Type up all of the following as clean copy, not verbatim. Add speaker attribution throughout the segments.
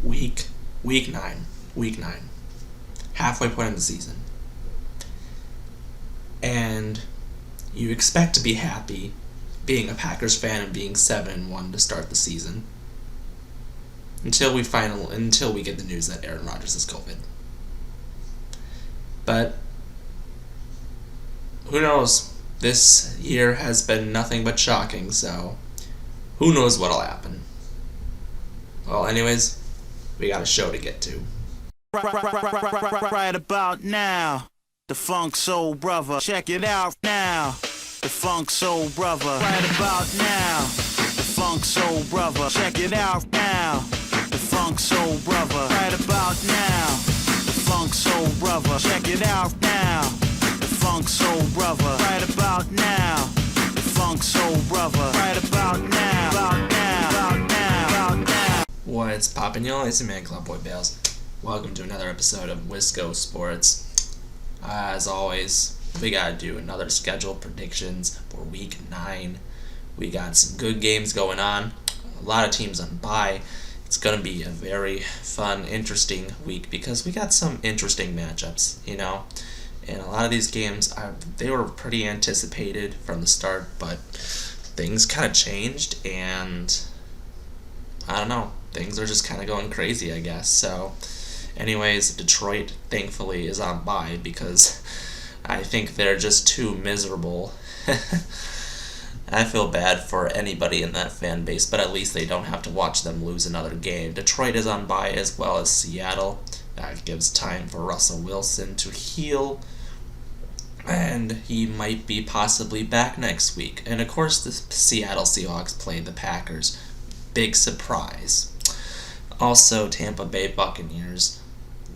Speaker 1: Week week 9. Week 9. Halfway point of the season. And you expect to be happy being a Packers fan and being 7-1 to start the season. Until we get the news that Aaron Rodgers has COVID. But who knows? This year has been nothing but shocking, so who knows what'll happen. Well, anyways, we got a show to get to.
Speaker 2: Right about now, the Funk Soul Brother. Check it out now, the Funk Soul Brother. Right about now, the Funk Soul Brother. Check it out now, the Funk Soul Brother. Right about now, the Funk Soul Brother. Check it out now, the Funk Soul Brother. Right about now, the Funk Soul Brother. Right about now, about now, about now, about now.
Speaker 1: What's poppin', y'all? It's your man, Clubboy Bales. Welcome to another episode of Wisco Sports. As always, we gotta do another scheduled predictions for Week 9. We got some good games going on. A lot of teams on bye. It's gonna be a very fun, interesting week because we got some interesting matchups, And a lot of these games, they were pretty anticipated from the start, but things kind of changed, and I don't know. Things are just kind of going crazy, I guess. So, anyways, Detroit, thankfully, is on bye because I think they're just too miserable. I feel bad for anybody in that fan base, but at least they don't have to watch them lose another game. Detroit is on bye as well as Seattle. That gives time for Russell Wilson to heal, and he might be possibly back next week. And of course, the Seattle Seahawks play the Packers. Big surprise. Also, Tampa Bay Buccaneers.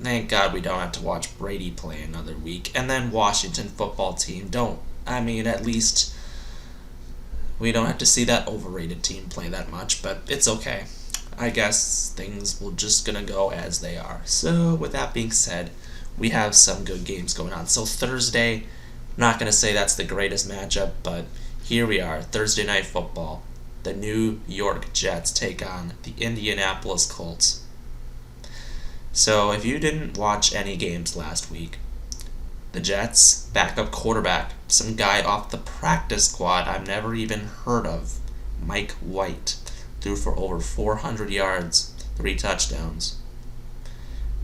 Speaker 1: Thank God we don't have to watch Brady play another week. And then Washington football team. At least we don't have to see that overrated team play that much, but it's okay. I guess things will just gonna go as they are. So, with that being said, we have some good games going on. So, Thursday, not gonna say that's the greatest matchup, but here we are, Thursday Night Football. The New York Jets take on the Indianapolis Colts. So, if you didn't watch any games last week, the Jets' backup quarterback, some guy off the practice squad I've never even heard of, Mike White, threw for over 400 yards, 3 touchdowns,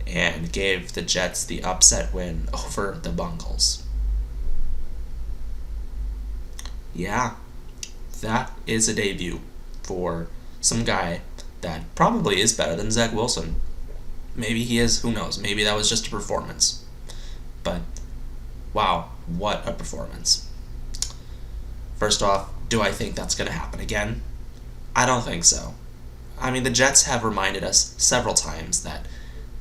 Speaker 1: and gave the Jets the upset win over the Bengals. Yeah. That is a debut for some guy that probably is better than Zach Wilson. Maybe he is, who knows? Maybe that was just a performance. But, wow, what a performance. First off, do I think that's going to happen again? I don't think so. The Jets have reminded us several times that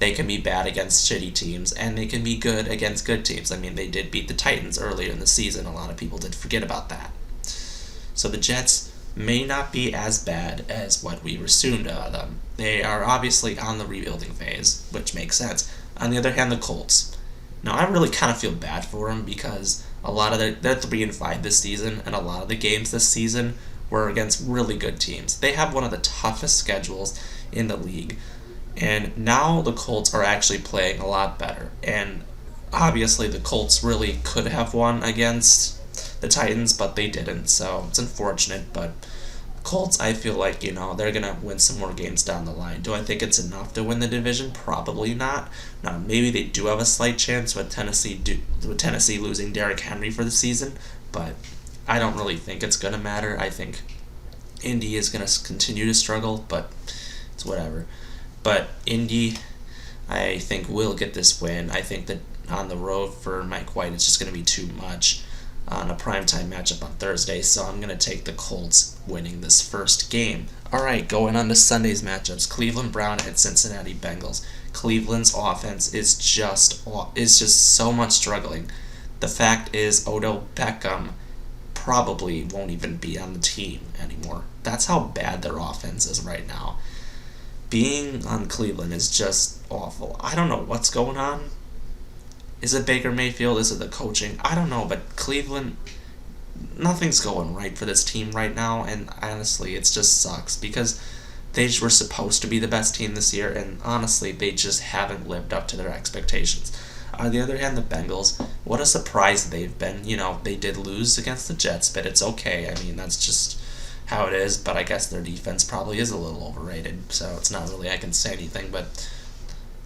Speaker 1: they can be bad against shitty teams, and they can be good against good teams. They did beat the Titans earlier in the season. A lot of people did forget about that. So the Jets may not be as bad as what we assumed of them. They are obviously on the rebuilding phase, which makes sense. On the other hand, the Colts. Now, I really kind of feel bad for them because a lot of they're 3-5 this season, and a lot of the games this season were against really good teams. They have one of the toughest schedules in the league, and now the Colts are actually playing a lot better. And obviously, the Colts really could have won against the Titans, but they didn't, so it's unfortunate. But Colts, I feel like, they're going to win some more games down the line. Do I think it's enough to win the division? Probably not. Now, maybe they do have a slight chance with Tennessee losing Derrick Henry for the season, but I don't really think it's going to matter. I think Indy is going to continue to struggle, but it's whatever. But Indy, I think, will get this win. I think that on the road for Mike White, it's just going to be too much on a primetime matchup on Thursday, so I'm going to take the Colts winning this first game. Alright, going on to Sunday's matchups. Cleveland Brown and Cincinnati Bengals. Cleveland's offense is just so much struggling. The fact is, Odell Beckham probably won't even be on the team anymore. That's how bad their offense is right now. Being on Cleveland is just awful. I don't know what's going on. Is it Baker Mayfield? Is it the coaching? I don't know, but Cleveland, nothing's going right for this team right now, and honestly, it just sucks because They were supposed to be the best team this year, and honestly, they just haven't lived up to their expectations. On the other hand, the Bengals, what a surprise they've been. They did lose against the Jets, but it's okay. I mean, that's just how it is, but I guess their defense probably is a little overrated, so it's not really I can say anything, but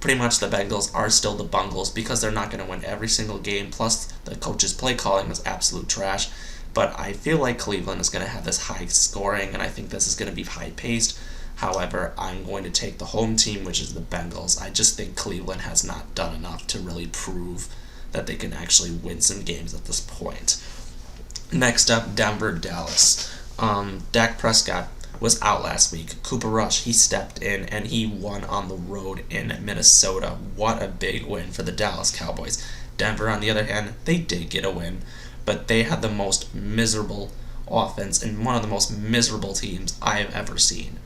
Speaker 1: pretty much the Bengals are still the Bungles because they're not going to win every single game, plus the coach's play calling is absolute trash. But I feel like Cleveland is going to have this high scoring, and I think this is going to be high paced. However, I'm going to take the home team, which is the Bengals. I just think Cleveland has not done enough to really prove that they can actually win some games at this point. Next up, Denver, Dallas. Dak Prescott was out last week. Cooper Rush, he stepped in and he won on the road in Minnesota. What a big win for the Dallas Cowboys. Denver, on the other hand, they did get a win, but they had the most miserable offense and one of the most miserable teams I have ever seen.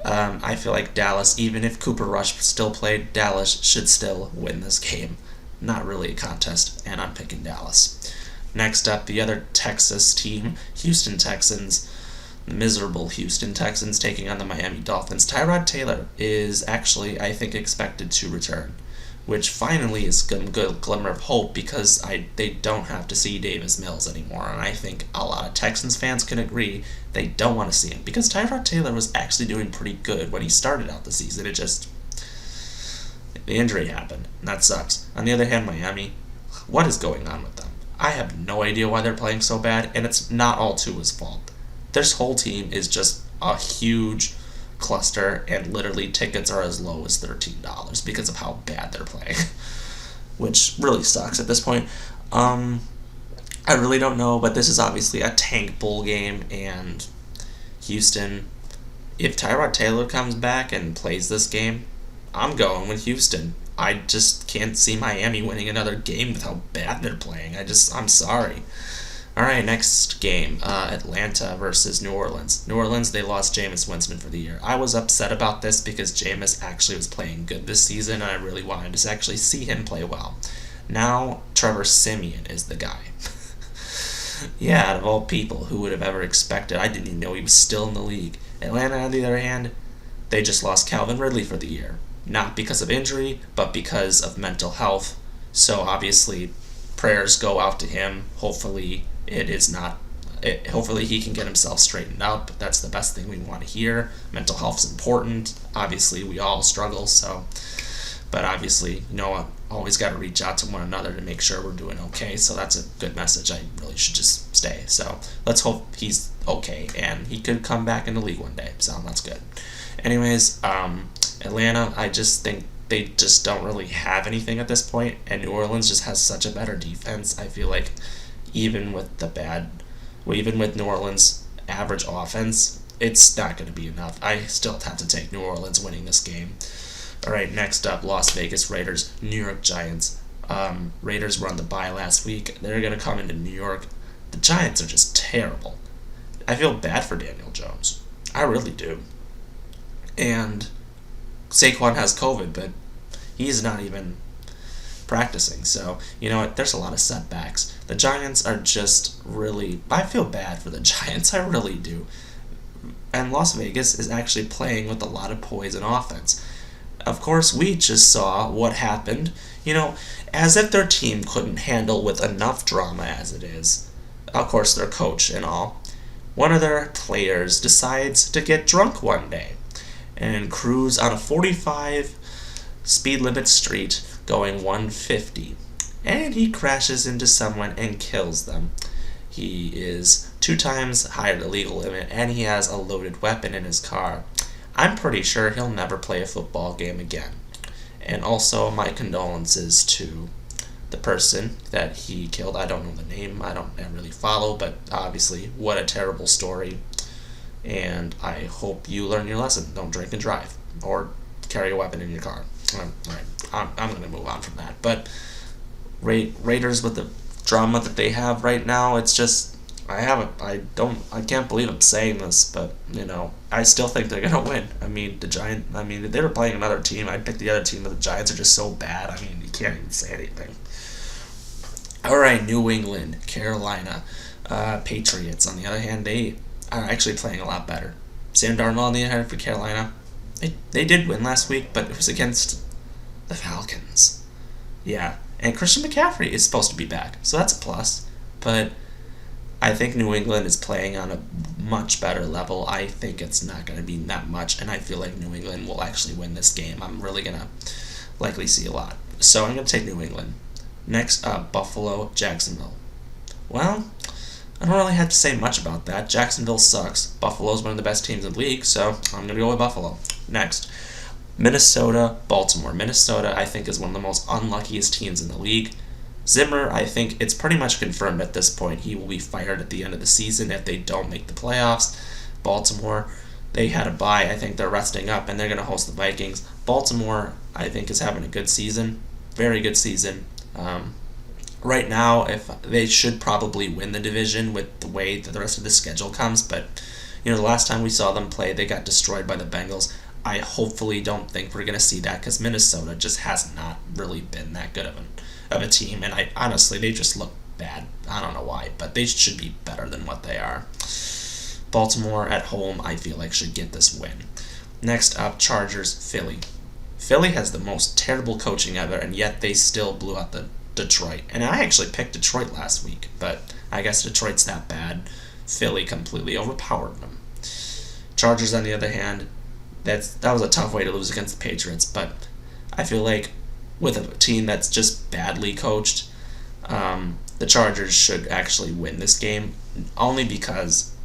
Speaker 1: I feel like Dallas, even if Cooper Rush still played, Dallas should still win this game. Not really a contest, and I'm picking Dallas. Next up, the other Texas team, Houston Texans. The miserable Houston Texans taking on the Miami Dolphins. Tyrod Taylor is actually, I think, expected to return, which finally is a good glimmer of hope because they don't have to see Davis Mills anymore, and I think a lot of Texans fans can agree they don't want to see him because Tyrod Taylor was actually doing pretty good when he started out the season. The injury happened, and that sucks. On the other hand, Miami, what is going on with them? I have no idea why they're playing so bad, and it's not all Tua's fault. This whole team is just a huge cluster, and literally tickets are as low as $13 because of how bad they're playing, which really sucks at this point. I really don't know, but this is obviously a tank bowl game, and Houston, if Tyrod Taylor comes back and plays this game, I'm going with Houston. I just can't see Miami winning another game with how bad they're playing. I'm sorry. All right, next game, Atlanta versus New Orleans. New Orleans, they lost Jameis Winston for the year. I was upset about this because Jameis actually was playing good this season, and I really wanted to actually see him play well. Now, Trevor Siemian is the guy. Yeah, out of all people, who would have ever expected? I didn't even know he was still in the league. Atlanta, on the other hand, they just lost Calvin Ridley for the year. Not because of injury, but because of mental health. So obviously, prayers go out to him. Hopefully he can get himself straightened up. That's the best thing we want to hear. Mental health is important. Obviously, we all struggle, but obviously, always got to reach out to one another to make sure we're doing okay. So that's a good message. I really should just stay. So let's hope he's okay, and he could come back in the league one day. So that's good. Anyways, Atlanta, I just think they just don't really have anything at this point, and New Orleans just has such a better defense. I feel like even with New Orleans' average offense, it's not going to be enough. I still have to take New Orleans winning this game. All right, next up, Las Vegas Raiders, New York Giants. Raiders were on the bye last week. They're going to come into New York. The Giants are just terrible. I feel bad for Daniel Jones. I really do. And Saquon has COVID, but he's not even practicing. So, there's a lot of setbacks. The Giants are just really... I feel bad for the Giants. I really do. And Las Vegas is actually playing with a lot of poise and offense. Of course, we just saw what happened. As if their team couldn't handle with enough drama as it is. Of course, their coach and all. One of their players decides to get drunk one day and cruise on a 45 speed limit street going 150. And he crashes into someone and kills them. He is 2 times higher than the legal limit, and he has a loaded weapon in his car. I'm pretty sure he'll never play a football game again. And also, my condolences to the person that he killed. I don't know the name. I don't really follow, but obviously, what a terrible story. And I hope you learn your lesson. Don't drink and drive, or carry a weapon in your car. All right, I'm going to move on from that. But Raiders, with the drama that they have right now, it's just I can't believe I'm saying this, but I still think they're gonna win. If they were playing another team, I'd pick the other team, but the Giants are just so bad. You can't even say anything. All right, New England, Carolina, Patriots. On the other hand, they are actually playing a lot better. Sam Darnold on the other hand for Carolina. They did win last week, but it was against the Falcons. Yeah, and Christian McCaffrey is supposed to be back, so that's a plus. But I think New England is playing on a much better level. I think it's not going to be that much, and I feel like New England will actually win this game. I'm really going to likely see a lot. So I'm going to take New England. Next up, Buffalo, Jacksonville. Well, I don't really have to say much about that. Jacksonville sucks. Buffalo's one of the best teams in the league, so I'm going to go with Buffalo. Next, Minnesota, Baltimore. Minnesota, I think, is one of the most unluckiest teams in the league. Zimmer, I think it's pretty much confirmed at this point. He will be fired at the end of the season if they don't make the playoffs. Baltimore, they had a bye. I think they're resting up, and they're going to host the Vikings. Baltimore, I think, is having a good season. Very good season. Right now, if they should probably win the division with the way that the rest of the schedule comes, but the last time we saw them play, they got destroyed by the Bengals. I hopefully don't think we're going to see that because Minnesota just has not really been that good of a team, and honestly, they just look bad. I don't know why, but they should be better than what they are. Baltimore at home, I feel like, should get this win. Next up, Chargers, Philly. Philly has the most terrible coaching ever, and yet they still blew out the Detroit. And I actually picked Detroit last week, but I guess Detroit's that bad. Philly completely overpowered them. Chargers, on the other hand, that was a tough way to lose against the Patriots, but I feel like with a team that's just badly coached, the Chargers should actually win this game, only because,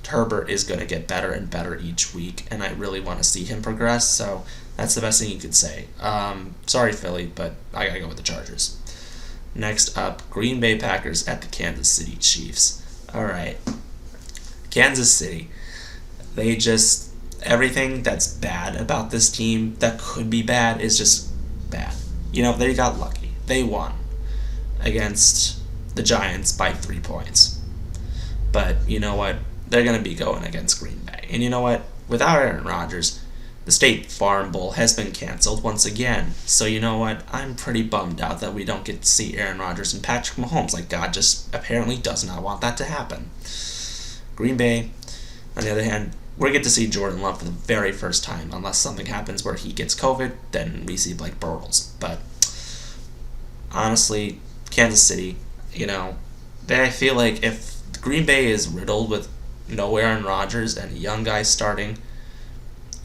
Speaker 1: Herbert is going to get better and better each week, and I really want to see him progress, so that's the best thing you could say. Sorry, Philly, but I got to go with the Chargers. Next up, Green Bay Packers at the Kansas City Chiefs. All right. Kansas City. Everything that's bad about this team that could be bad is just bad. They got lucky. They won against the Giants by 3 points. But you know what? They're going to be going against Green Bay. And you know what? Without Aaron Rodgers, the State Farm Bowl has been canceled once again. So you know what? I'm pretty bummed out that we don't get to see Aaron Rodgers and Patrick Mahomes. Like, God just apparently does not want that to happen. Green Bay, on the other hand, we get to see Jordan Love for the very first time. Unless something happens where he gets COVID, then we see Blake Bortles. But honestly, Kansas City, I feel like if Green Bay is riddled with no Aaron Rodgers and a young guy starting,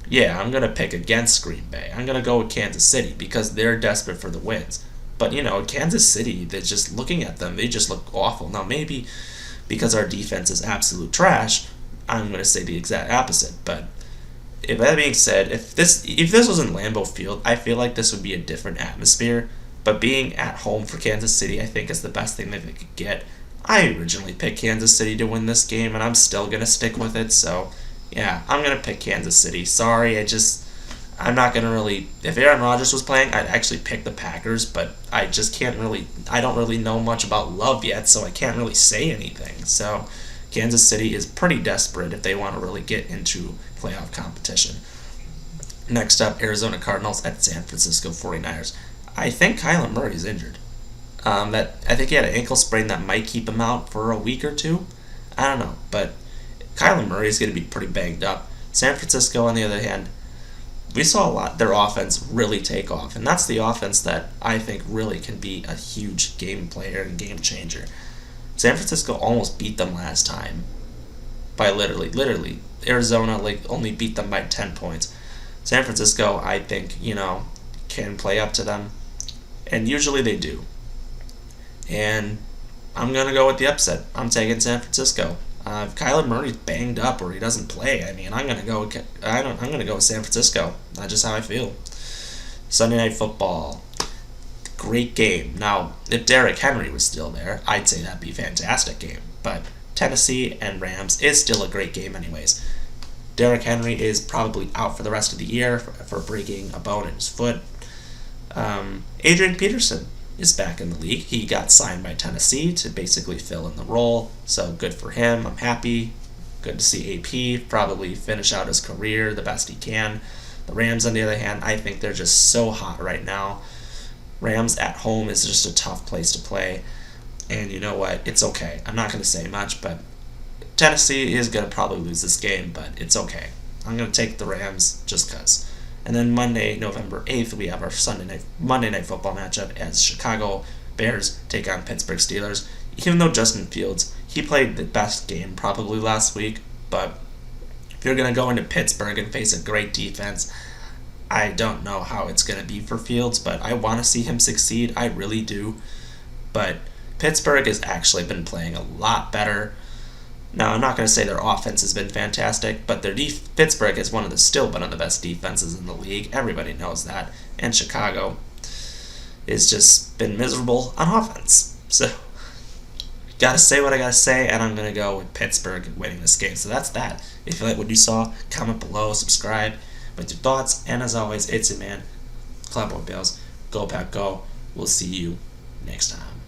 Speaker 1: yeah, I'm going to pick against Green Bay. I'm going to go with Kansas City because they're desperate for the wins. But, Kansas City, they're just looking at them, they just look awful. Now, maybe because our defense is absolute trash, I'm going to say the exact opposite. But if that being said, if this was in Lambeau Field, I feel like this would be a different atmosphere. But being at home for Kansas City, I think, is the best thing that they could get. I originally picked Kansas City to win this game, and I'm still going to stick with it. So, yeah, I'm going to pick Kansas City. Sorry, I'm not going to really... If Aaron Rodgers was playing, I'd actually pick the Packers, but I don't really know much about Love yet, so I can't really say anything. So, Kansas City is pretty desperate if they want to really get into playoff competition. Next up, Arizona Cardinals at San Francisco 49ers. I think Kyler Murray's injured. I think he had an ankle sprain that might keep him out for a week or two. I don't know, but Kyler Murray is going to be pretty banged up. San Francisco, on the other hand, we saw their offense really take off, and that's the offense that I think really can be a huge game player and game changer. San Francisco almost beat them last time by literally. Arizona only beat them by 10 points. San Francisco, I think, can play up to them, and usually they do. And I'm going to go with the upset. I'm taking San Francisco. If Kyler Murray's banged up or he doesn't play, I'm going to go with San Francisco. That's just how I feel. Sunday Night Football. Great game. Now, if Derrick Henry was still there, I'd say that'd be a fantastic game. But Tennessee and Rams is still a great game anyways. Derrick Henry is probably out for the rest of the year for breaking a bone in his foot. Adrian Peterson is back in the league. He got signed by Tennessee to basically fill in the role, so good for him. I'm happy. Good to see AP probably finish out his career the best he can. The Rams, on the other hand, I think they're just so hot right now. Rams at home is just a tough place to play, and you know what? It's okay. I'm not going to say much, but Tennessee is going to probably lose this game, but it's okay. I'm going to take the Rams just because. And then Monday, November 8th, we have our Monday night football matchup as Chicago Bears take on Pittsburgh Steelers. Even though Justin Fields, he played the best game probably last week, but if you're going to go into Pittsburgh and face a great defense, I don't know how it's going to be for Fields, but I want to see him succeed. I really do. But Pittsburgh has actually been playing a lot better. Now, I'm not going to say their offense has been fantastic, but Pittsburgh is still one of the best defenses in the league. Everybody knows that. And Chicago has just been miserable on offense. So, gotta say what I gotta say, and I'm going to go with Pittsburgh winning this game. So that's that. If you like what you saw, comment below, subscribe with your thoughts, and as always, it's your man, Cowboy Bills. Go Pack Go. We'll see you next time.